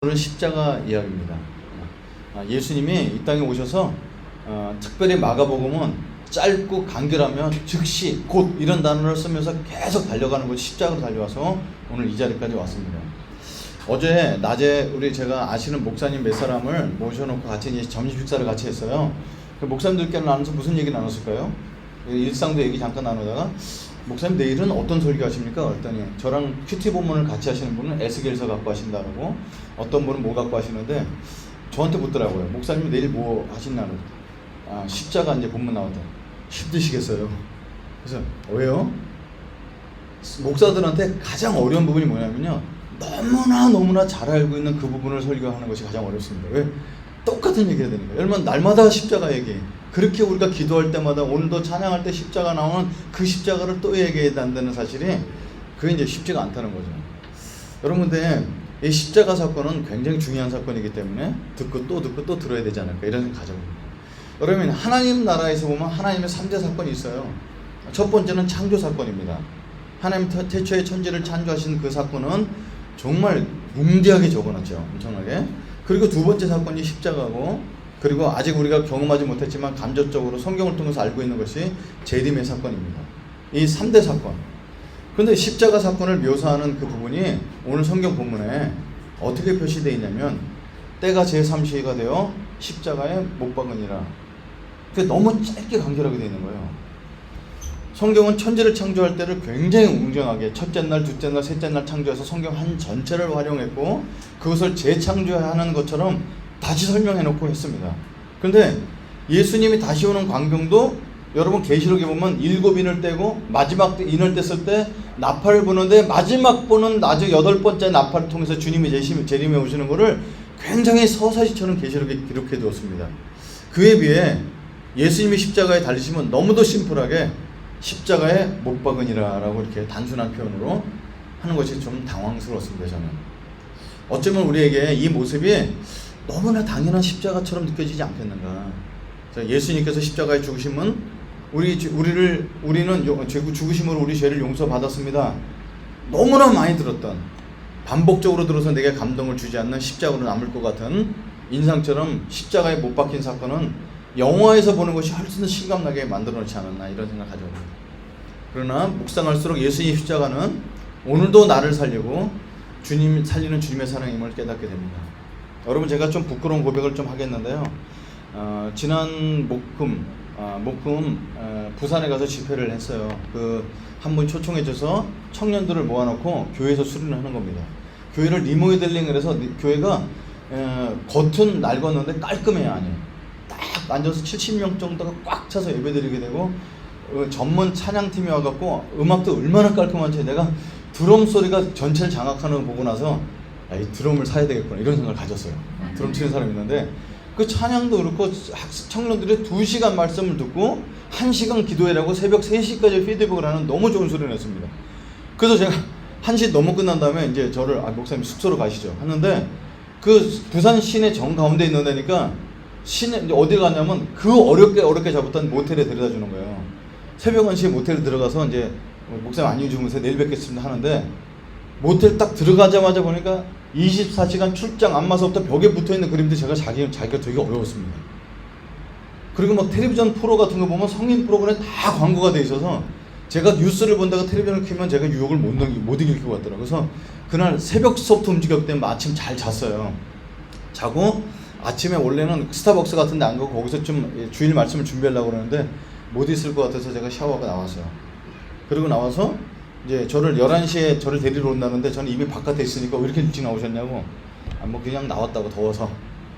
오늘은 십자가 이야기입니다. 예수님이 이 땅에 오셔서 특별히 마가복음은 짧고 간결하며 즉시 곧 이런 단어를 쓰면서 계속 달려가는 것이 십자가로 달려와서 오늘 이 자리까지 왔습니다. 어제 낮에 제가 아시는 목사님 몇 사람을 모셔놓고 같이 이제 점심 식사를 같이 했어요. 그 목사님들끼리 나누면서 무슨 얘기 나눴을까요? 일상도 얘기 잠깐 나누다가 목사님 내일은 어떤 설교 하십니까? 그랬더니 저랑 큐티 본문을 같이 하시는 분은 에스겔서 갖고 하신다고, 어떤 분은 뭐 갖고 하시는데 저한테 묻더라고요. 목사님 내일 뭐 하신다고. 십자가 이제 본문 나왔다. 힘드시겠어요? 그래서 왜요? 목사들한테 가장 어려운 부분이 뭐냐면요, 너무나 잘 알고 있는 그 부분을 설교하는 것이 가장 어렵습니다. 왜? 똑같은 얘기를 해야 되는 거예요. 여러분, 날마다 십자가 얘기. 그렇게 우리가 기도할 때마다, 오늘도 찬양할 때 십자가 나오는 그 십자가를 또 얘기해야 한다는 사실이, 그게 이제 쉽지가 않다는 거죠. 여러분, 근데 이 십자가 사건은 굉장히 중요한 사건이기 때문에 듣고 또 들어야 되지 않을까, 이런 생각 가져봅니다. 여러분, 하나님 나라에서 보면 하나님의 3대 사건이 있어요. 첫 번째는 창조 사건입니다. 하나님 태초에 천지를 창조하신 그 사건은 정말 뭉디하게 적어놨죠. 엄청나게. 그리고 두 번째 사건이 십자가고, 그리고 아직 우리가 경험하지 못했지만 감접적으로 성경을 통해서 알고 있는 것이 재림의 사건입니다. 이 3대 사건. 그런데 십자가 사건을 묘사하는 그 부분이 오늘 성경 본문에 어떻게 표시되어 있냐면, 때가 제3시가 되어 십자가에 못 박으니라. 그게 너무 짧게 간결하게 되어 있는 거예요. 성경은 천지를 창조할 때를 굉장히 웅장하게 첫째 날, 둘째 날, 셋째 날 창조해서 성경 한 전체를 활용했고, 그것을 재창조하는 것처럼 다시 설명해 놓고 했습니다. 그런데 예수님이 다시 오는 광경도 여러분 계시록에 보면 7인을 떼고 마지막 인을 뗐을 때 나팔을 부는데, 마지막 보는 나중 8번째 나팔을 통해서 주님이 재림에 오시는 것을 굉장히 서사시처럼 계시록에 기록해 두었습니다. 그에 비해 예수님이 십자가에 달리시면 너무도 심플하게 십자가에 못 박으니라 라고 이렇게 단순한 표현으로 하는 것이 좀 당황스러웠습니다. 저는 어쩌면 우리에게 이 모습이 너무나 당연한 십자가처럼 느껴지지 않겠는가. 예수님께서 십자가에 죽으심은 우리는 죽으심으로 우리 죄를 용서받았습니다. 너무나 많이 들었던, 반복적으로 들어서 내게 감동을 주지 않는 십자가로 남을 것 같은 인상처럼 십자가에 못 박힌 사건은 영화에서 보는 것이 훨씬 실감나게 만들어 놓지 않았나, 이런 생각을 가져봅니다. 그러나 묵상할수록 예수님의 십자가는 오늘도 나를 살리고 살리는 주님의 사랑임을 깨닫게 됩니다. 여러분, 제가 좀 부끄러운 고백을 좀 하겠는데요. 지난 목금 부산에 가서 집회를 했어요. 한 분 초청해줘서 청년들을 모아놓고 교회에서 수련을 하는 겁니다. 교회를 리모델링을 해서 교회가 겉은 낡았는데 깔끔해요, 안이. 딱 앉아서 70명 정도가 꽉 차서 예배드리게 되고, 전문 찬양팀이 와갖고 음악도 얼마나 깔끔한지, 내가 드럼 소리가 전체를 장악하는 거 보고 나서 이 드럼을 사야 되겠구나, 이런 생각을 가졌어요. 드럼 치는 사람이 있는데, 그 찬양도 그렇고 청년들이 2시간 말씀을 듣고 1시간 기도해라고 새벽 3시까지 피드백을 하는 너무 좋은 소리를 냈습니다. 그래서 제가 1시 너무 끝난 다음에 이제 저를 목사님 숙소로 가시죠 하는데, 그 부산 시내 정가운데 있는 데니까 시내 어디 가냐면 그 어렵게 잡았던 모텔에 데려다 주는 거예요. 새벽 1시에 모텔에 들어가서 이제 목사님 안녕히 주무세요, 내일 뵙겠습니다 하는데, 모텔 딱 들어가자마자 보니까 24시간 출장 안마서부터 벽에 붙어있는 그림들, 자기가 되게 어려웠습니다. 그리고 막 텔레비전 프로 같은 거 보면 성인 프로그램에 다 광고가 돼 있어서, 제가 뉴스를 본다가 텔레비전을 켜면 제가 유혹을 못 이길 것 같더라고요. 그래서 그날 새벽 수업부터 움직였기 때문에 아침 잘 잤어요. 자고 아침에 원래는 스타벅스 같은 데 안 가고 거기서 좀 주일 말씀을 준비하려고 그러는데 못 있을 것 같아서 제가 샤워하고 나왔어요. 그리고 나와서 이제 저를 11시에 저를 데리러 온다는데, 저는 이미 바깥에 있으니까 왜 이렇게 일찍 나오셨냐고. 그냥 나왔다고, 더워서.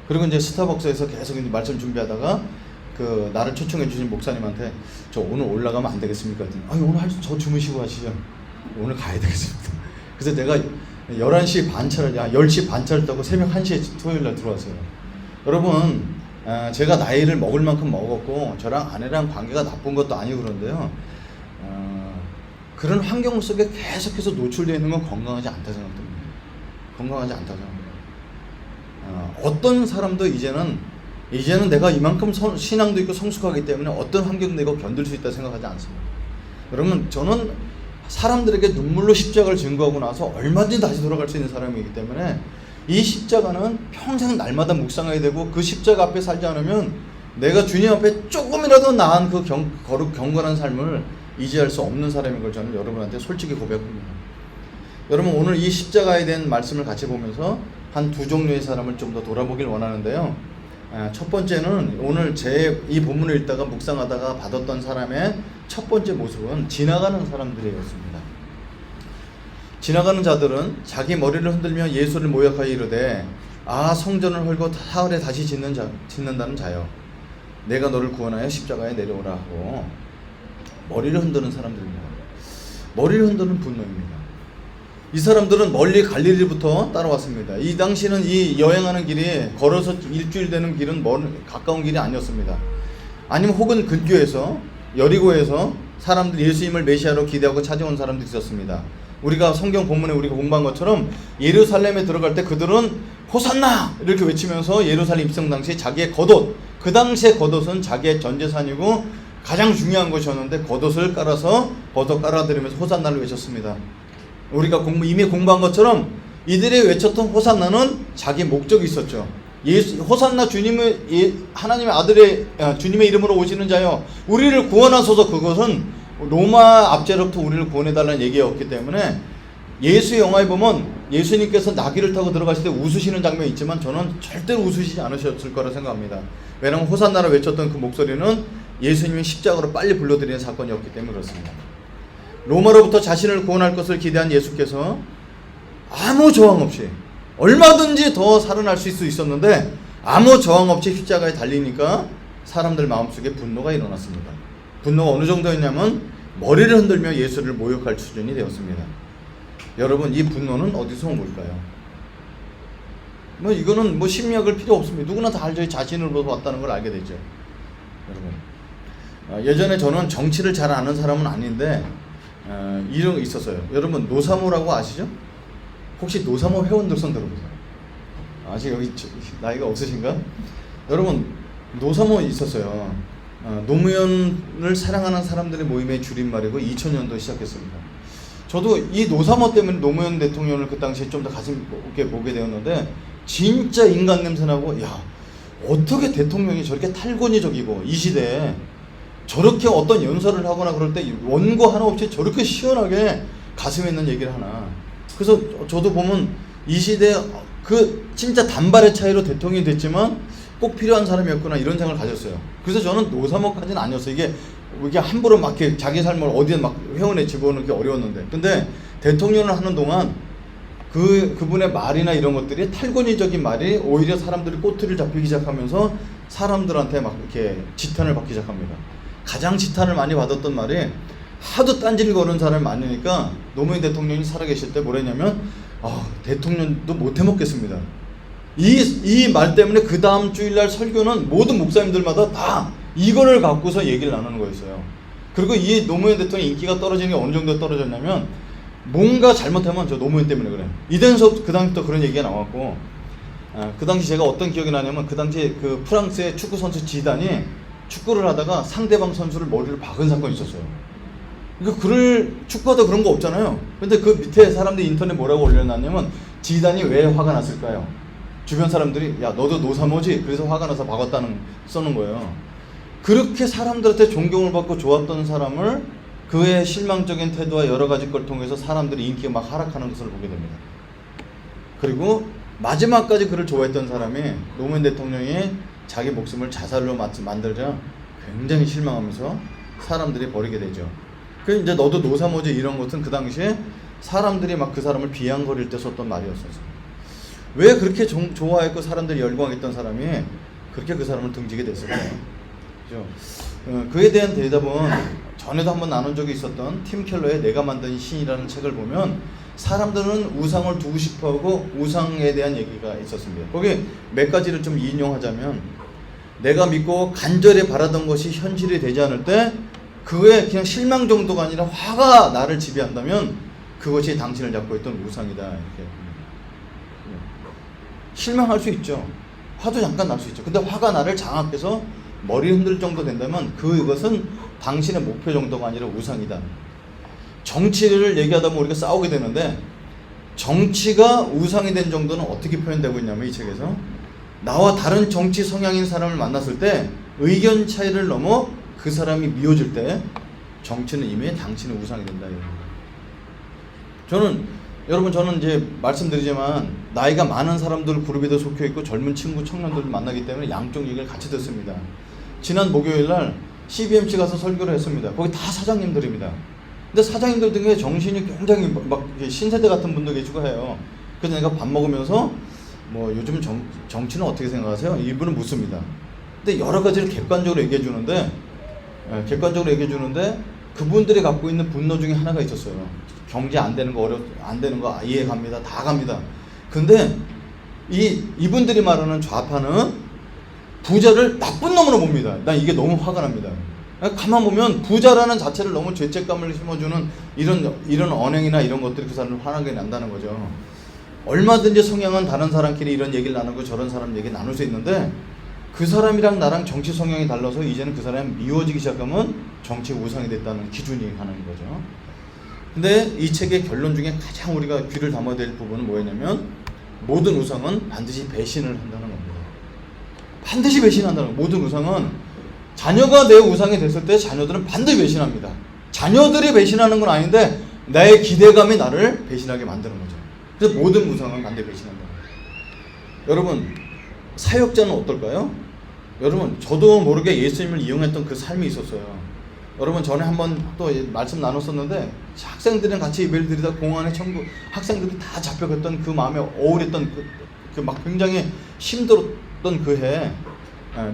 그리고 이제 스타벅스에서 계속 이제 말씀 준비하다가 나를 초청해 주신 목사님한테 저 오늘 올라가면 안 되겠습니까? 오늘 저 주무시고 하시죠. 오늘 가야 되겠습니다. 그래서 내가 11시 반 차를, 10시 반 차를 타고 새벽 1시에 토요일날 들어왔어요. 여러분, 제가 나이를 먹을 만큼 먹었고 저랑 아내랑 관계가 나쁜 것도 아니고 그런데요, 그런 환경 속에 계속해서 노출되어 있는 건 건강하지 않다 생각됩니다. 건강하지 않다 생각합니다. 어떤 사람도 이제는 내가 이만큼 신앙도 있고 성숙하기 때문에 어떤 환경도 내가 견딜 수 있다 생각하지 않습니다. 여러분, 저는 사람들에게 눈물로 십자가를 증거하고 나서 얼마든지 다시 돌아갈 수 있는 사람이기 때문에 이 십자가는 평생 날마다 묵상해야 되고, 그 십자가 앞에 살지 않으면 내가 주님 앞에 조금이라도 나은 그 거룩 경건한 삶을 유지할 수 없는 사람인 걸 저는 여러분한테 솔직히 고백합니다. 여러분, 오늘 이 십자가에 대한 말씀을 같이 보면서 한 두 종류의 사람을 좀 더 돌아보길 원하는데요. 첫 번째는 오늘 이 본문을 읽다가 묵상하다가 받았던 사람의 첫 번째 모습은 지나가는 사람들이었습니다. 지나가는 자들은 자기 머리를 흔들며 예수를 모욕하여 이르되, 성전을 헐고 사흘에 다시 짓는다는 자여, 내가 너를 구원하여 십자가에 내려오라 하고 머리를 흔드는 사람들입니다. 머리를 흔드는 분노입니다. 이 사람들은 멀리 갈릴리부터 따라왔습니다. 이 당시는 이 여행하는 길이 걸어서 일주일 되는 길은 가까운 길이 아니었습니다. 아니면 혹은 근교에서 여리고에서 사람들 예수님을 메시아로 기대하고 찾아온 사람들이 있었습니다. 우리가 성경 본문에 우리가 공부한 것처럼 예루살렘에 들어갈 때 그들은 호산나 이렇게 외치면서 예루살렘 입성 당시 자기의 겉옷, 그 당시의 겉옷은 자기의 전재산이고 가장 중요한 것이었는데 겉옷을 깔아서 벗어 깔아드리면서 호산나를 외쳤습니다. 우리가 이미 공부한 것처럼 이들이 외쳤던 호산나는 자기 목적이 있었죠. 호산나 하나님의 아들의 주님의 이름으로 오시는 자여 우리를 구원하소서. 그것은 로마 압제로부터 우리를 구원해달라는 얘기였기 때문에 예수의 영화에 보면 예수님께서 나귀를 타고 들어가실 때 웃으시는 장면이 있지만 저는 절대로 웃으시지 않으셨을 거라 생각합니다. 왜냐하면 호산나를 외쳤던 그 목소리는 예수님이 십자가로 빨리 불러들이는 사건이었기 때문에 그렇습니다. 로마로부터 자신을 구원할 것을 기대한 예수께서 아무 저항 없이 얼마든지 더 살아날 수 있었는데 아무 저항 없이 십자가에 달리니까 사람들 마음속에 분노가 일어났습니다. 분노가 어느 정도였냐면 머리를 흔들며 예수를 모욕할 수준이 되었습니다. 여러분, 이 분노는 어디서 온 걸까요? 이거는 심리학을 필요 없습니다. 누구나 다 알죠. 자신으로부터 왔다는 걸 알게 되죠. 여러분, 예전에 저는 정치를 잘 아는 사람은 아닌데 이런 게 있었어요. 여러분, 노사모라고 아시죠? 혹시 노사모 회원들 손 들어보세요. 아직 여기 나이가 없으신가? 여러분, 노사모 있었어요. 노무현을 사랑하는 사람들의 모임의 줄임말이고 2000년도에 시작했습니다. 저도 이 노사모 때문에 노무현 대통령을 그 당시에 좀 더 가슴 깊게 보게 되었는데 진짜 인간 냄새나고, 어떻게 대통령이 저렇게 탈권위적이고 이 시대에 저렇게 어떤 연설을 하거나 그럴 때 원고 하나 없이 저렇게 시원하게 가슴에 있는 얘기를 하나. 그래서 저도 보면 이 시대에 진짜 단발의 차이로 대통령이 됐지만 꼭 필요한 사람이었구나 이런 생각을 가졌어요. 그래서 저는 노사모까지는 아니었어요. 이게 함부로 막 이렇게 자기 삶을 어디에 막 회원에 집어넣기 어려웠는데, 근데 대통령을 하는 동안 그분의 말이나 이런 것들이 탈권위적인 말이 오히려 사람들이 꼬투리를 잡히기 시작하면서 사람들한테 막 이렇게 지탄을 받기 시작합니다. 가장 지탄을 많이 받았던 말이, 하도 딴지를 거는 사람이 많으니까 노무현 대통령이 살아계실 때 뭐랬냐면 대통령도 못 해먹겠습니다. 이 말 때문에 그 다음 주일날 설교는 모든 목사님들마다 다 이거를 갖고서 얘기를 나누는 거였어요. 그리고 이 노무현 대통령 인기가 떨어지는 게 어느 정도 떨어졌냐면, 뭔가 잘못하면 저 노무현 때문에 그래. 이den서 그 당시부터 그런 얘기가 나왔고, 그 당시 제가 어떤 기억이 나냐면, 그 당시에 그 프랑스의 축구 선수 지단이 축구를 하다가 상대방 선수를 머리를 박은 사건이 있었어요. 그러니까 축구하다 그런 거 없잖아요. 근데 그 밑에 사람들이 인터넷 뭐라고 올려놨냐면, 지단이 왜 화가 났을까요? 주변 사람들이 야 너도 노사모지? 그래서 화가 나서 박았다는 써는 거예요. 그렇게 사람들한테 존경을 받고 좋았던 사람을 그의 실망적인 태도와 여러 가지 걸 통해서 사람들이 인기가 막 하락하는 것을 보게 됩니다. 그리고 마지막까지 그를 좋아했던 사람이 노무현 대통령이 자기 목숨을 자살로 만들자 굉장히 실망하면서 사람들이 버리게 되죠. 그 이제 너도 노사모지 이런 것은 그 당시에 사람들이 막 그 사람을 비아냥거릴 때 썼던 말이었어요. 왜 그렇게 좋아했고 사람들이 열광했던 사람이 그렇게 그 사람을 등지게 됐을까요? 그죠? 그에 대한 대답은 전에도 한번 나눈 적이 있었던 팀 켈러의 내가 만든 신이라는 책을 보면 사람들은 우상을 두고 싶어하고 우상에 대한 얘기가 있었습니다. 거기 몇 가지를 좀 인용하자면, 내가 믿고 간절히 바라던 것이 현실이 되지 않을 때 그게 그냥 실망 정도가 아니라 화가 나를 지배한다면 그것이 당신을 잡고 있던 우상이다. 이렇게 실망할 수 있죠. 화도 잠깐 날 수 있죠. 근데 화가 나를 장악해서 머리 흔들 정도 된다면 그것은 당신의 목표 정도가 아니라 우상이다. 정치를 얘기하다 보면 우리가 싸우게 되는데 정치가 우상이 된 정도는 어떻게 표현되고 있냐면 이 책에서 나와 다른 정치 성향인 사람을 만났을 때 의견 차이를 넘어 그 사람이 미워질 때 정치는 이미 당신의 우상이 된다. 저는 이제 말씀드리지만 나이가 많은 사람들 그룹에도 속해 있고 젊은 친구 청년들을 만나기 때문에 양쪽 얘기를 같이 듣습니다. 지난 목요일 날 CBMC 가서 설교를 했습니다. 거기 다 사장님들입니다. 근데 사장님들 중에 정신이 굉장히 막 신세대 같은 분도 계시고 해요. 그래서 내가 밥 먹으면서 뭐 요즘 정치는 어떻게 생각하세요? 이분은 묻습니다. 근데 여러 가지를 객관적으로 얘기해 주는데 그분들이 갖고 있는 분노 중에 하나가 있었어요. 경제 안 되는 거 안 되는 거 이해 갑니다. 다 갑니다. 근데 이분들이 말하는 좌파는 부자를 나쁜 놈으로 봅니다. 난 이게 너무 화가 납니다. 가만 보면 부자라는 자체를 너무 죄책감을 심어주는 이런 언행이나 이런 것들이 그 사람을 화나게 난다는 거죠. 얼마든지 성향은 다른 사람끼리 이런 얘기를 나누고 저런 사람 얘기 나눌 수 있는데 그 사람이랑 나랑 정치 성향이 달라서 이제는 그 사람이 미워지기 시작하면 정치 우상이 됐다는 기준이 하는 거죠. 근데 이 책의 결론 중에 가장 우리가 귀를 담아야 될 부분은 뭐였냐면 모든 우상은 반드시 배신을 한다는 겁니다. 반드시 배신한다는 거예요. 모든 우상은 자녀가 내 우상이 됐을 때 자녀들은 반드시 배신합니다. 자녀들이 배신하는 건 아닌데 나의 기대감이 나를 배신하게 만드는 거죠. 그래서 모든 우상은 반드시 배신한다. 여러분 사역자는 어떨까요? 여러분 저도 모르게 예수님을 이용했던 그 삶이 있었어요. 여러분 전에 한번 또 말씀 나눴었는데 학생들이랑 같이 예배를 드리다 공안에 학생들이 다 잡혀갔던 그 마음에 어울렸던 그 막 굉장히 힘들었던 그 해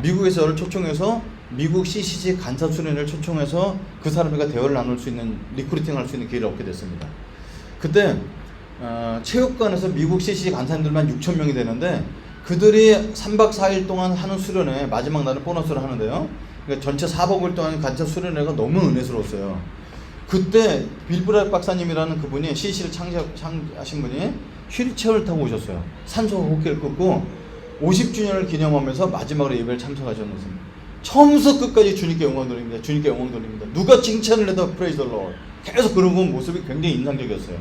미국에서 저를 초청해서 미국 CCG 간사 수련회를 초청해서 그 사람과 대화를 나눌 수 있는 리크루팅 할 수 있는 기회를 얻게 됐습니다. 그때 체육관에서 미국 CCG 간사님들만 6,000명이 되는데 그들이 3박 4일 동안 하는 수련회 마지막 날은 보너스를 하는데요. 그러니까 전체 4박 5일 동안 간사 수련회가 너무 은혜스러웠어요. 그때 빌브락 박사님이라는 그분이 CC를 창시하신 분이 휠체어를 타고 오셨어요. 산소 호흡기를 끄고 50주년을 기념하면서 마지막으로 예배를 참석하셨습니다. 처음부터 끝까지 주님께 영광 돌립니다. 주님께 영광 돌립니다. 누가 칭찬을 해도 praise the Lord. 계속 그러고 모습이 굉장히 인상적이었어요.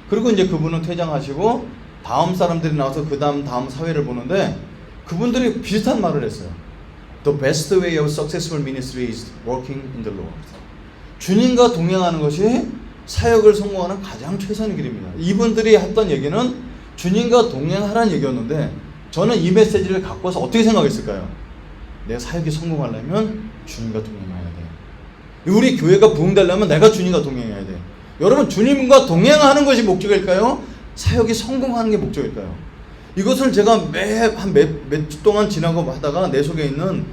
그리고 이제 그분은 퇴장하시고 다음 사람들이 나와서 다음 사회를 보는데 그분들이 비슷한 말을 했어요. The best way of successful ministry is working in the Lord. 주님과 동행하는 것이 사역을 성공하는 가장 최선의 길입니다. 이분들이 했던 얘기는 주님과 동행하라는 얘기였는데 저는 이 메시지를 갖고 와서 어떻게 생각했을까요? 내가 사역이 성공하려면 주님과 동행해야 돼. 우리 교회가 부흥되려면 내가 주님과 동행해야 돼. 여러분 주님과 동행하는 것이 목적일까요? 사역이 성공하는 게 목적일까요? 이것을 제가 몇 주 동안 지나고 하다가 내 속에 있는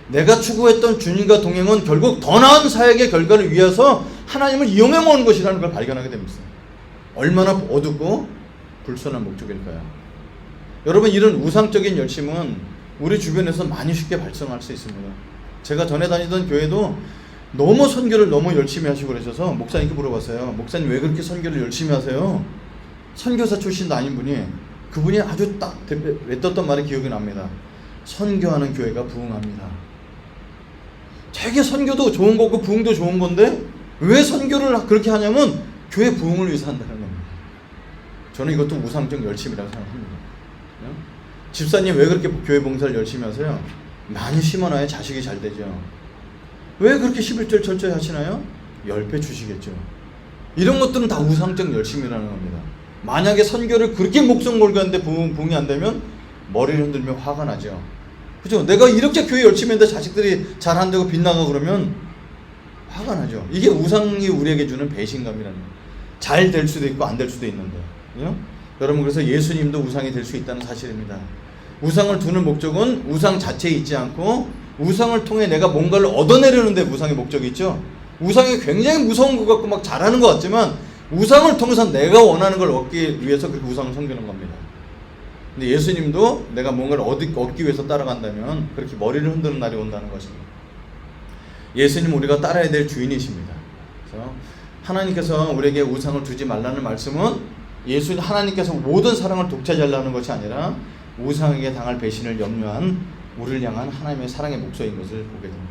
내가 추구했던 주님과 동행은 결국 더 나은 사역의 결과를 위해서 하나님을 이용해 모으는 것이라는 걸 발견하게 됩니다. 얼마나 어둡고 불순한 목적일까요? 여러분 이런 우상적인 열심은 우리 주변에서 많이 쉽게 발생할 수 있습니다. 제가 전에 다니던 교회도 너무 선교를 너무 열심히 하시고 그러셔서 목사님께 물어봤어요. 목사님 왜 그렇게 선교를 열심히 하세요? 선교사 출신도 아닌 분이 그분이 아주 딱 뱉었던 말이 기억이 납니다. 선교하는 교회가 부흥합니다. 되게 선교도 좋은 거고 부흥도 좋은 건데 왜 선교를 그렇게 하냐면 교회 부흥을 위해서 한다는 겁니다. 저는 이것도 우상적 열심이라고 생각합니다. 집사님 왜 그렇게 교회 봉사를 열심히 하세요? 많이 심어놔야 자식이 잘 되죠. 왜 그렇게 11절 철저히 하시나요? 10배 주시겠죠. 이런 것들은 다 우상적 열심이라는 겁니다. 만약에 선교를 그렇게 목숨 걸고 하는데 부흥이 안 되면 머리를 흔들며 화가 나죠. 그죠? 내가 이렇게 교회 열심히 했는데 자식들이 잘 안 되고 빗나가고 그러면 화가 나죠. 이게 우상이 우리에게 주는 배신감이라는 거예요. 잘 될 수도 있고 안 될 수도 있는데. 그죠? 여러분 그래서 예수님도 우상이 될 수 있다는 사실입니다. 우상을 두는 목적은 우상 자체에 있지 않고 우상을 통해 내가 뭔가를 얻어내려는 데 우상의 목적이 있죠. 우상이 굉장히 무서운 것 같고 막 잘하는 것 같지만 우상을 통해서 내가 원하는 걸 얻기 위해서 그렇게 우상을 섬기는 겁니다. 근데 예수님도 내가 뭔가를 얻기 위해서 따라간다면 그렇게 머리를 흔드는 날이 온다는 것입니다. 예수님 우리가 따라야 될 주인이십니다. 그래서 하나님께서 우리에게 우상을 두지 말라는 말씀은 하나님께서 모든 사랑을 독차지하려는 것이 아니라 우상에게 당할 배신을 염려한 우리를 향한 하나님의 사랑의 목소리인 것을 보게 됩니다.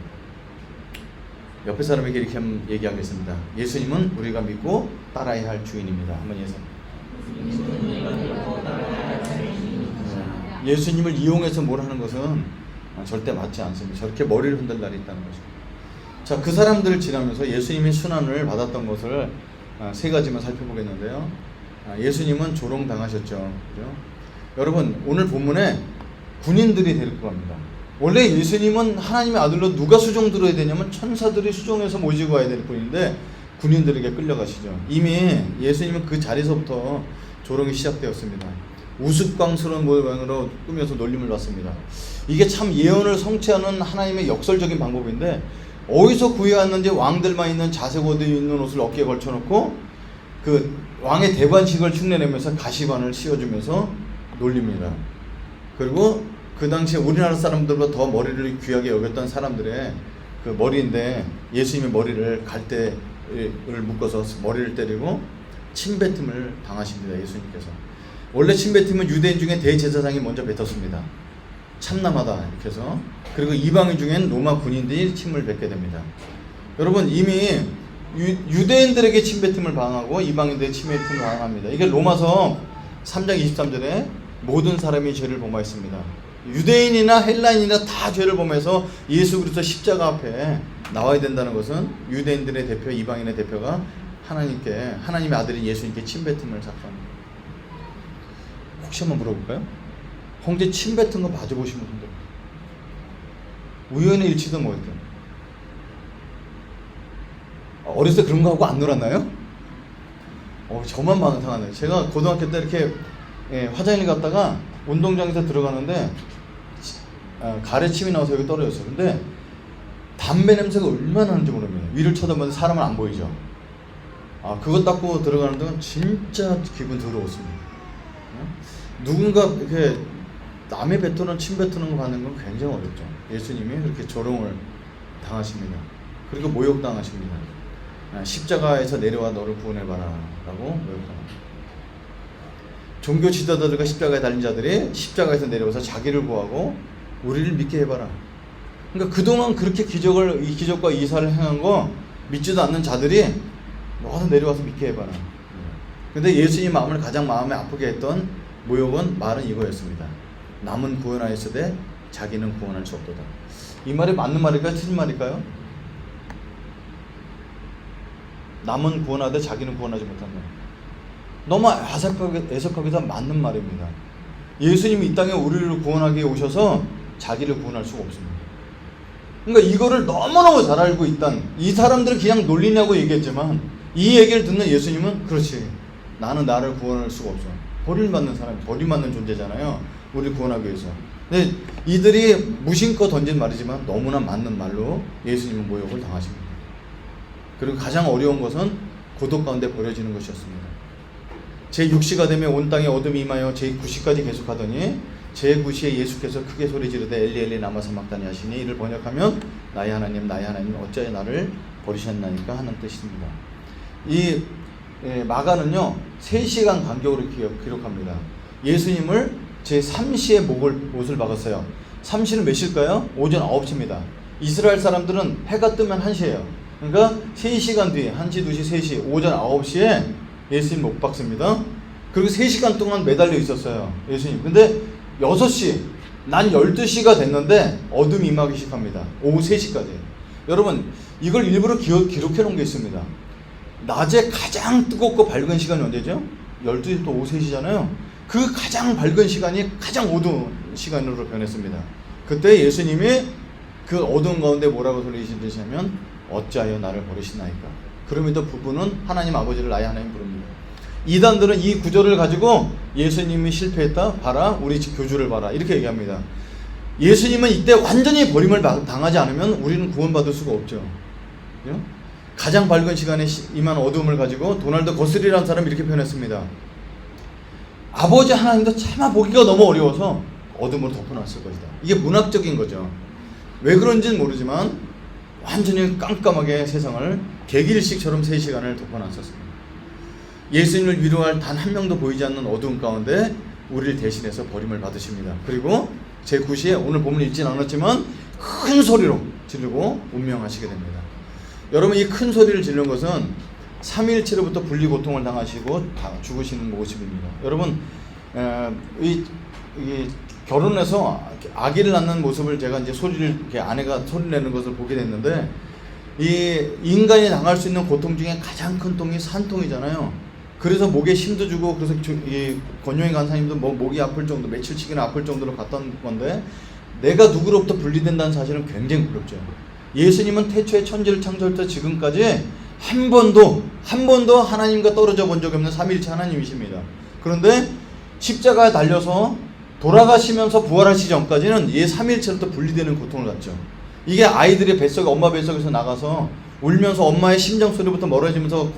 옆에 사람에게 이렇게 얘기하겠습니다. 예수님은 우리가 믿고 따라야 할 주인입니다. 한번 예수. 예수님을 이용해서 뭘 하는 것은 절대 맞지 않습니다. 저렇게 머리를 흔들 날이 있다는 거죠. 자, 그 사람들을 지나면서 예수님이 순환을 받았던 것을 세 가지만 살펴보겠는데요. 예수님은 조롱당하셨죠. 그죠? 여러분, 오늘 본문에 군인들이 데리고 갑니다. 원래 예수님은 하나님의 아들로 누가 수종 들어야 되냐면 천사들이 수종해서 모시고 가야 될 분인데 군인들에게 끌려가시죠. 이미 예수님은 그 자리에서부터 조롱이 시작되었습니다. 우스꽝스러운 모양으로 꾸며서 놀림을 받습니다. 이게 참 예언을 성취하는 하나님의 역설적인 방법인데, 어디서 구해왔는지 왕들만 있는 자색 옷 있는 옷을 어깨에 걸쳐놓고 그 왕의 대관식을 흉내내면서 가시관을 씌워주면서 놀립니다. 그리고 그 당시에 우리나라 사람들보다 더 머리를 귀하게 여겼던 사람들의 그 머리인데, 예수님의 머리를 갈대를 묶어서 머리를 때리고 침뱉음을 당하십니다. 예수님께서. 원래 침뱉음은 유대인 중에 대제사장이 먼저 뱉었습니다. 참남하다 이렇게 해서. 그리고 이방인 중엔 로마 군인들이 침을 뱉게 됩니다. 여러분, 이미 유대인들에게 침뱉음을 방하고 이방인들에게 침뱉음을 방합니다. 이게 로마서 3장 23절에 모든 사람이 죄를 범하였습니다. 유대인이나 헬라인이나 다 죄를 범해서 예수 그리스도 십자가 앞에 나와야 된다는 것은 유대인들의 대표, 이방인의 대표가 하나님께, 하나님의 아들인 예수님께 침뱉음을 작성합니다. 혹시 한번 물어볼까요? 홍대 침뱉은 거 맞아보신 분들, 우연의 일치든 뭐였든, 어렸을 때 그런 거 하고 안 놀았나요? 저만 망상하네요. 제가 고등학교 때 이렇게 화장실 갔다가 운동장에서 들어가는데 가래침이 나와서 여기 떨어졌어요. 근데 담배 냄새가 얼마나 나는지 모릅니다. 위를 쳐다보면 사람은 안 보이죠. 그거 닦고 들어가는 동안 진짜 기분 더러웠습니다. 누군가 이렇게 남의 뱉어놓은 침 뱉어놓은 거 받는 건 굉장히 어렵죠. 예수님이 그렇게 조롱을 당하십니다. 그리고 모욕당하십니다. 십자가에서 내려와 너를 구원해봐라 라고 모욕당합니다. 종교 지도자들과 십자가에 달린 자들이 십자가에서 내려와서 자기를 구하고 우리를 믿게 해봐라. 그러니까 그동안 그렇게 이 기적과 이사를 행한 거 믿지도 않는 자들이 너도 내려와서 믿게 해봐라. 근데 예수님 마음을 가장 마음에 아프게 했던 말은 이거였습니다. 남은 구원하였으되 자기는 구원할 수 없도다. 이 말이 맞는 말일까요? 틀린 말일까요? 남은 구원하되 자기는 구원하지 못한다. 너무 애석하게 맞는 말입니다. 예수님이 이 땅에 우리를 구원하기 위해 오셔서 자기를 구원할 수가 없습니다. 그러니까 이거를 너무너무 잘 알고 있던 이 사람들은 그냥 놀리냐고 얘기했지만, 이 얘기를 듣는 예수님은 그렇지, 나는 나를 구원할 수가 없어. 버림받는 사람, 버림받는 존재잖아요. 우리를 구원하기 위해서. 근데 이들이 무심코 던진 말이지만 너무나 맞는 말로 예수님은 모욕을 당하십니다. 그리고 가장 어려운 것은 고독 가운데 버려지는 것이었습니다. 제6시가 되면 온 땅에 어둠이 임하여 제9시까지 계속하더니 제9시에 예수께서 크게 소리 지르되 엘리 엘리 라마 사박다니 하시니, 이를 번역하면 나의 하나님 나의 하나님 어찌하여 나를 버리셨나이까 하는 뜻입니다. 이 마가는요 3시간 간격으로 기록합니다. 예수님을 제3시에 옷을 박았어요. 3시는 몇 시일까요? 오전 9시입니다. 이스라엘 사람들은 해가 뜨면 1시예요. 그러니까 3시간 뒤에 1시, 2시, 3시, 오전 9시에 예수님 못 박습니다. 그리고 3시간 동안 매달려 있었어요, 예수님. 근데 6시, 난 12시가 됐는데 어둠이 임하기 시작합니다. 오후 3시까지. 여러분, 이걸 일부러 기록해 놓은 게 있습니다. 낮에 가장 뜨겁고 밝은 시간이 언제죠? 12시부터 오후 3시잖아요. 그 가장 밝은 시간이 가장 어두운 시간으로 변했습니다. 그때 예수님이 그 어두운 가운데 뭐라고 소리시냐면 어찌하여 나를 버리시나이까. 그러면서 부부는 하나님 아버지를 나의 하나님 부릅니다. 이단들은 이 구절을 가지고 예수님이 실패했다, 봐라 우리 교주를 봐라 이렇게 얘기합니다. 예수님은 이때 완전히 버림을 당하지 않으면 우리는 구원받을 수가 없죠. 가장 밝은 시간에 임한 어둠을 가지고 도널드 거슬이라는 사람이 이렇게 표현했습니다. 아버지 하나님도 차마 보기가 너무 어려워서 어둠으로 덮어놨을 것이다. 이게 문학적인 거죠. 왜 그런지는 모르지만 완전히 깜깜하게 세상을 개길식처럼 3시간을 덮어놨었습니다. 예수님을 위로할 단 한 명도 보이지 않는 어두운 가운데 우리를 대신해서 버림을 받으십니다. 그리고 제9시에 오늘 본문 읽진 않았지만 큰 소리로 지르고 운명하시게 됩니다. 여러분, 이 큰 소리를 지르는 것은 삼위일체로부터 분리 고통을 당하시고 죽으시는 모습입니다. 여러분, 이 결혼해서 아기를 낳는 모습을 제가 이제 이렇게 아내가 소리 내는 것을 보게 됐는데, 이 인간이 당할 수 있는 고통 중에 가장 큰 통이 산통이잖아요. 그래서 목에 힘도 주고, 그래서 이 권용희 간사님도 뭐 목이 아플 정도, 며칠씩이나 아플 정도로 갔던 건데, 내가 누구로부터 분리된다는 사실은 굉장히 부럽죠. 예수님은 태초에 천지를 창조할 때 지금까지 한 번도 하나님과 떨어져 본 적이 없는 삼위일체 하나님이십니다. 그런데 십자가에 달려서 돌아가시면서 부활하시기 전까지는 이 삼위일체로부터 분리되는 고통을 갖죠. 이게 아이들의 뱃속에, 엄마 뱃속에서 나가서 울면서 엄마의 심장 소리부터 멀어지면서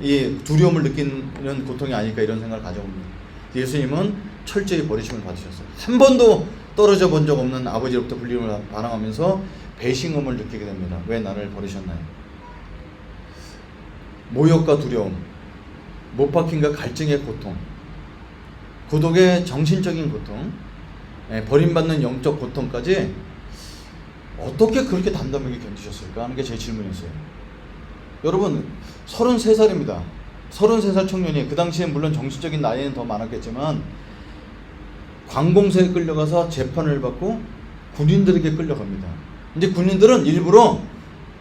이 두려움을 느끼는 고통이 아닐까, 이런 생각을 가져옵니다. 예수님은 철저히 버리심을 받으셨어요. 한 번도 떨어져 본 적 없는 아버지로부터 분리를 반항하면서 배신감을 느끼게 됩니다. 왜 나를 버리셨나요? 모욕과 두려움, 못 박힘과 갈증의 고통, 고독의 정신적인 고통, 버림받는 영적 고통까지 어떻게 그렇게 담담하게 견디셨을까 하는 게 제 질문이었어요. 여러분, 33살입니다. 33살 청년이, 그 당시에 물론 정신적인 나이는 더 많았겠지만 관공서에 끌려가서 재판을 받고 군인들에게 끌려갑니다. 이제 군인들은 일부러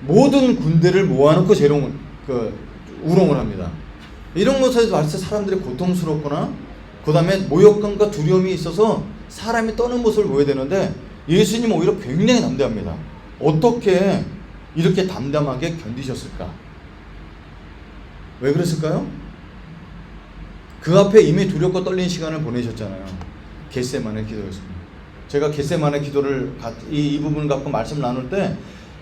모든 군대를 모아놓고 우롱을 합니다. 이런 것에서 봤을 때 사람들이 고통스럽거나 그 다음에 모욕감과 두려움이 있어서 사람이 떠는 모습을 보여야 되는데, 예수님은 오히려 굉장히 담대합니다. 어떻게 이렇게 담담하게 견디셨을까? 왜 그랬을까요? 그 앞에 이미 두렵고 떨린 시간을 보내셨잖아요. 겟세마네 기도였습니다. 제가 겟세마네 기도를 이 부분을 갖고 말씀 나눌 때,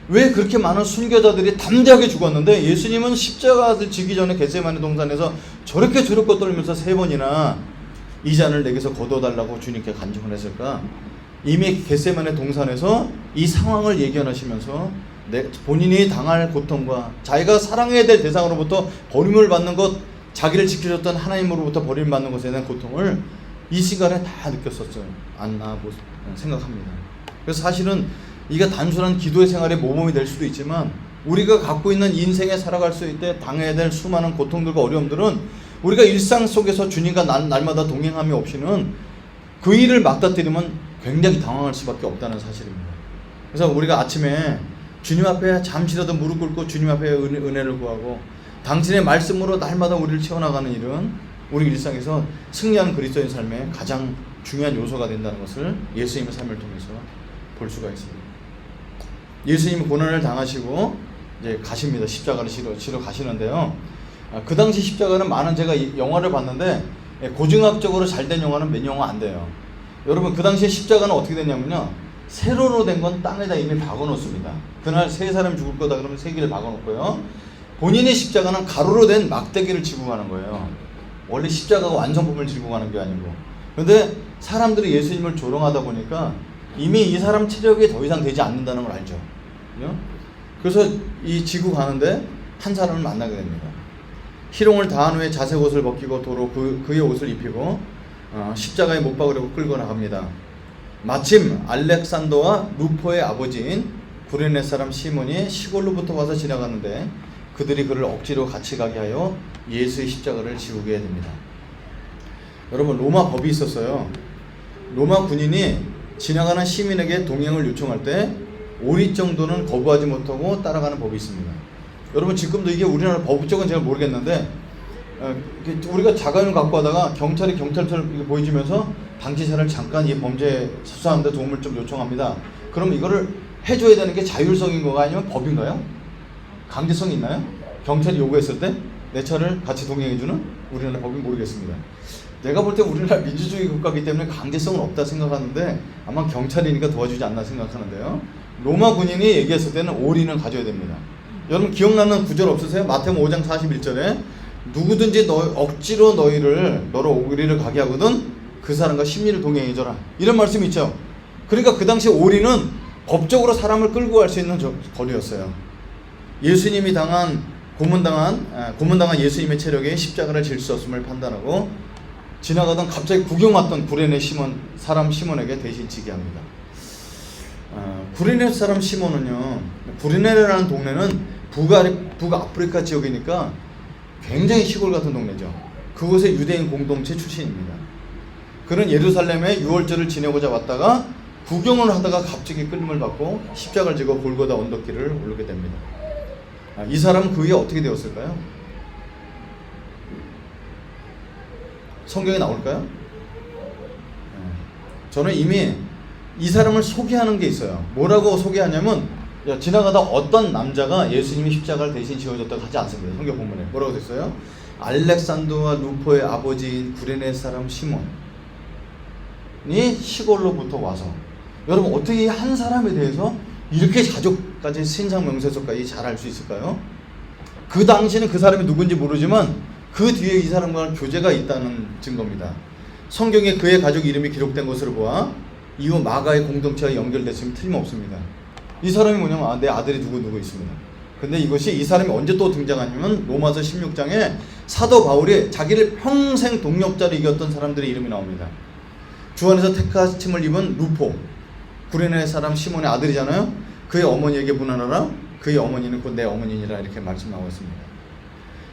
왜 그렇게 많은 순교자들이 담대하게 죽었는데 예수님은 십자가를 지기 전에 겟세마네 동산에서 저렇게 두렵고 떨면서 3번이나 이 잔을 내게서 거둬달라고 주님께 간청을 했을까? 이미 겟세마네 동산에서 이 상황을 예견하시면서 본인이 당할 고통과 자기가 사랑해야 될 대상으로부터 버림을 받는 것, 자기를 지켜줬던 하나님으로부터 버림받는 것에 대한 고통을 이 시간에 다 느꼈었죠. 않나 생각합니다. 그래서 사실은 이게 단순한 기도의 생활의 모범이 될 수도 있지만, 우리가 갖고 있는 인생에 살아갈 수 있을 때 당해야 될 수많은 고통들과 어려움들은 우리가 일상 속에서 주님과 날마다 동행함이 없이는 그 일을 맞닥뜨리면 굉장히 당황할 수밖에 없다는 사실입니다. 그래서 우리가 아침에 주님 앞에 잠시라도 무릎 꿇고 주님 앞에 은혜를 구하고 당신의 말씀으로 날마다 우리를 채워나가는 일은 우리 일상에서 승리하는 그리스도인 삶의 가장 중요한 요소가 된다는 것을 예수님의 삶을 통해서 볼 수가 있습니다. 예수님이 고난을 당하시고 이제 가십니다. 십자가를 지러 가시는데요. 그 당시 십자가는 제가 영화를 봤는데 고증학적으로 잘된 영화는 몇 영화 안 돼요. 여러분, 그 당시에 십자가는 어떻게 됐냐면요, 세로로 된 건 땅에다 이미 박아놓습니다. 그날 3사람 죽을 거다 그러면 3개를 박아놓고요, 본인의 십자가는 가로로 된 막대기를 지고 가는 거예요. 원래 십자가가 완성품을 지고 가는 게 아니고. 그런데 사람들이 예수님을 조롱하다 보니까 이미 이 사람 체력이 더 이상 되지 않는다는 걸 알죠. 그래서 이 지고 가는데 한 사람을 만나게 됩니다. 희롱을 다한 후에 자색 옷을 벗기고 도로 그의 옷을 입히고 십자가에 못 박으려고 끌고 나갑니다. 마침 알렉산더와 루포의 아버지인 구레네 사람 시몬이 시골로부터 와서 지나가는데 그들이 그를 억지로 같이 가게 하여 예수의 십자가를 지우게 됩니다. 여러분, 로마 법이 있었어요. 로마 군인이 지나가는 시민에게 동행을 요청할 때 오리 정도는 거부하지 못하고 따라가는 법이 있습니다. 여러분, 지금도 이게 우리나라 법적은 제가 모르겠는데 우리가 자가용을 갖고 하다가 경찰이 경찰서를 보여주면서 방지차를 잠깐 이 범죄 수사하는데 도움을 좀 요청합니다. 그럼 이거를 해줘야 되는 게 자율성인 거가 아니면 법인가요? 강제성이 있나요? 경찰이 요구했을 때 내 차를 같이 동행해주는 우리나라 법인 모르겠습니다. 내가 볼 때 우리나라 민주주의 국가이기 때문에 강제성은 없다 생각하는데 아마 경찰이니까 도와주지 않나 생각하는데요. 로마 군인이 얘기했을 때는 오리는 가져야 됩니다. 여러분, 기억나는 구절 없으세요? 마태복음 5장 41절에 누구든지 억지로 너로 오리를 가게 하거든 그 사람과 심리를 동행해줘라, 이런 말씀이 있죠. 그러니까 그 당시 오리는 법적으로 사람을 끌고 갈 수 있는 거리였어요. 예수님이 고문당한 예수님의 체력에 십자가를 질 수 없음을 판단하고 지나가던 갑자기 구경 왔던 구레네 사람 시몬에게 대신 지게 합니다. 구레네 사람 시몬은요, 구레네라는 동네는 북아프리카 지역이니까 굉장히 시골 같은 동네죠. 그곳의 유대인 공동체 출신입니다. 그는 예루살렘에 유월절을 지내고자 왔다가 구경을 하다가 갑자기 끌림을 받고 십자가를 지고 골고다 언덕길을 오르게 됩니다. 이 사람은 그 후에 어떻게 되었을까요? 성경에 나올까요? 저는 이미 이 사람을 소개하는 게 있어요. 뭐라고 소개하냐면, 지나가다 어떤 남자가 예수님이 십자가를 대신 지어줬다고 하지 않습니다. 성경 본문에 뭐라고 됐어요? 알렉산더와 루포의 아버지인 구레네 사람 시몬이 시골로부터 와서, 여러분 어떻게 한 사람에 대해서 이렇게 가족까지 신상명세서까지 잘 알 수 있을까요? 그 당시는 그 사람이 누군지 모르지만 그 뒤에 이 사람과 교제가 있다는 증거입니다. 성경에 그의 가족 이름이 기록된 것으로 보아 이후 마가의 공동체와 연결됐으면 틀림없습니다. 이 사람이 뭐냐면 내 아들이 누구 있습니다. 근데 이것이 이 사람이 언제 또 등장하냐면 로마서 16장에 사도 바울이 자기를 평생 동역자로 이겼던 사람들의 이름이 나옵니다. 주 안에서 택하심을 입은 루포, 구레네 사람 시몬의 아들이잖아요. 그의 어머니에게 문안하라. 그의 어머니는 곧 내 어머니니라 이렇게 말씀 나오고 있습니다.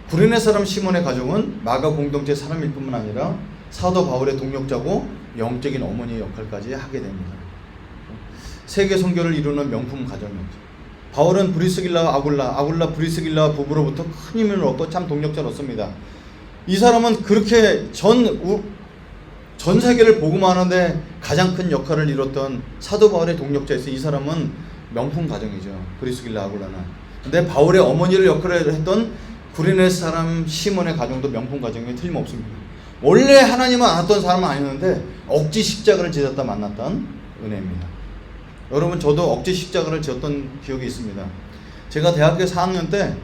구레네 사람 시몬의 가족은 마가 공동체 사람일 뿐만 아니라 사도 바울의 동역자고 영적인 어머니의 역할까지 하게 됩니다. 세계 선교를 이루는 명품 가정이었죠. 바울은 브리스길라와 아굴라 브리스길라와 부부로부터 큰 힘을 얻고 참 동역자로서입니다. 이 사람은 그렇게 전 세계를 복음하는데 가장 큰 역할을 이뤘던 사도 바울의 동역자였어요. 이 사람은 명품 가정이죠. 브리스길라 아굴라는. 근데 바울의 어머니를 역할을 했던 구레네 사람 시몬의 가정도 명품 가정이 틀림없습니다. 원래 하나님을 알았던 사람은 아니었는데 억지 십자가를 지었다 만났던 은혜입니다. 여러분, 저도 억지 십자가를 지었던 기억이 있습니다. 제가 대학교 4학년 때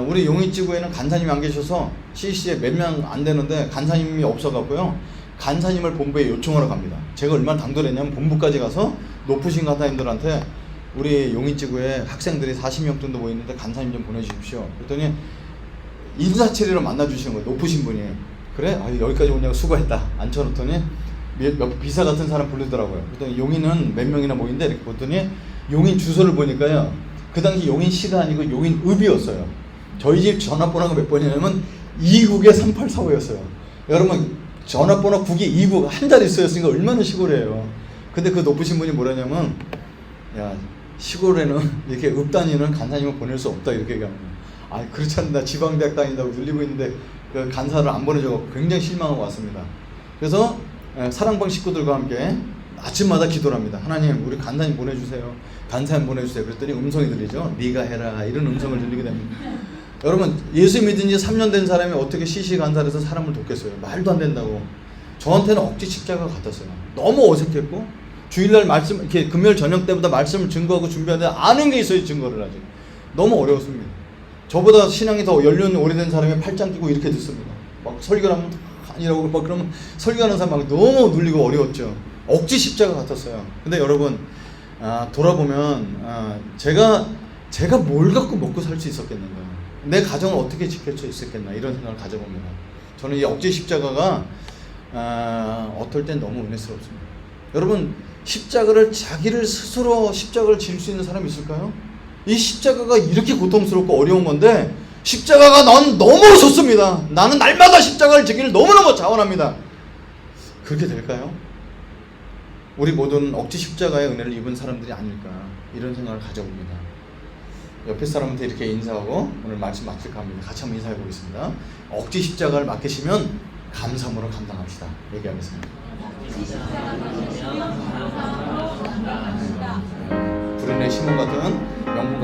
우리 용인지구에는 간사님이 안 계셔서 CC에 몇 명 안 되는데 간사님이 없어갖고요, 간사님을 본부에 요청하러 갑니다. 제가 얼마나 당돌했냐면 본부까지 가서 높으신 간사님들한테 우리 용인지구에 학생들이 40명 정도 모이는데 간사님 좀 보내주십시오. 그랬더니 인사치레로 만나주시는 거예요. 높으신 분이. 그래? 여기까지 오냐고 수고했다. 앉혀놓더니 비사 같은 사람 부르더라고요. 그랬더니 용인은 몇 명이나 모인데 이렇게 보더니 용인 주소를 보니까요, 그 당시 용인시가 아니고 용인읍이었어요. 저희 집 전화번호가 몇 번이냐면 2국에 3845였어요. 여러분, 전화번호 9기 2국 한 자리 쓰였으니까 얼마나 시골이에요. 근데 그 높으신 분이 뭐라냐면, 야, 시골에는 이렇게 읍 다니는 간사님을 보낼 수 없다 이렇게 얘기합니다. 그렇지 않나, 지방대학 다닌다고 들리고 있는데 그 간사를 안 보내줘서 굉장히 실망하고 왔습니다. 그래서 사랑방 식구들과 함께 아침마다 기도를 합니다. 하나님, 우리 간사님 보내주세요. 간사님 보내주세요. 그랬더니 음성이 들리죠. 네가 해라, 이런 음성을 들리게 됩니다. 여러분, 예수 믿은 지 3년 된 사람이 어떻게 시시간살해서 사람을 돕겠어요? 말도 안 된다고. 저한테는 억지 십자가 같았어요. 너무 어색했고, 주일날 말씀, 이렇게 금요일 저녁 때보다 말씀을 증거하고 준비하는데 아는 게 있어요. 증거를 아직. 너무 어려웠습니다. 저보다 신앙이 더 연륜 오래된 사람이 팔짱 끼고 이렇게 듣습니다. 막 설교를 하면 아니라고 막 그러면 설교하는 사람 막 너무 눌리고 어려웠죠. 억지 십자가 같았어요. 근데 여러분, 돌아보면 제가 뭘 갖고 먹고 살 수 있었겠는가, 내 가정을 어떻게 지킬 수 있었겠나, 이런 생각을 가져봅니다. 저는 이 억지 십자가가 어떨 땐 너무 은혜스럽습니다. 여러분, 십자가를 자기를 스스로 십자가를 질 수 있는 사람이 있을까요? 이 십자가가 이렇게 고통스럽고 어려운 건데 십자가가 난 너무 좋습니다. 나는 날마다 십자가를 지기를 너무너무 자원합니다. 그렇게 될까요? 우리 모두는 억지 십자가의 은혜를 입은 사람들이 아닐까, 이런 생각을 가져봅니다. 옆에 사람한테 이렇게 인사하고 오늘 말씀 마칠까 합니다. 같이 한번 인사해 보겠습니다. 억지 십자가를 맡기시면 감사함으로 감당합시다. 얘기하겠습니다. 구레네 시몬 같은 명문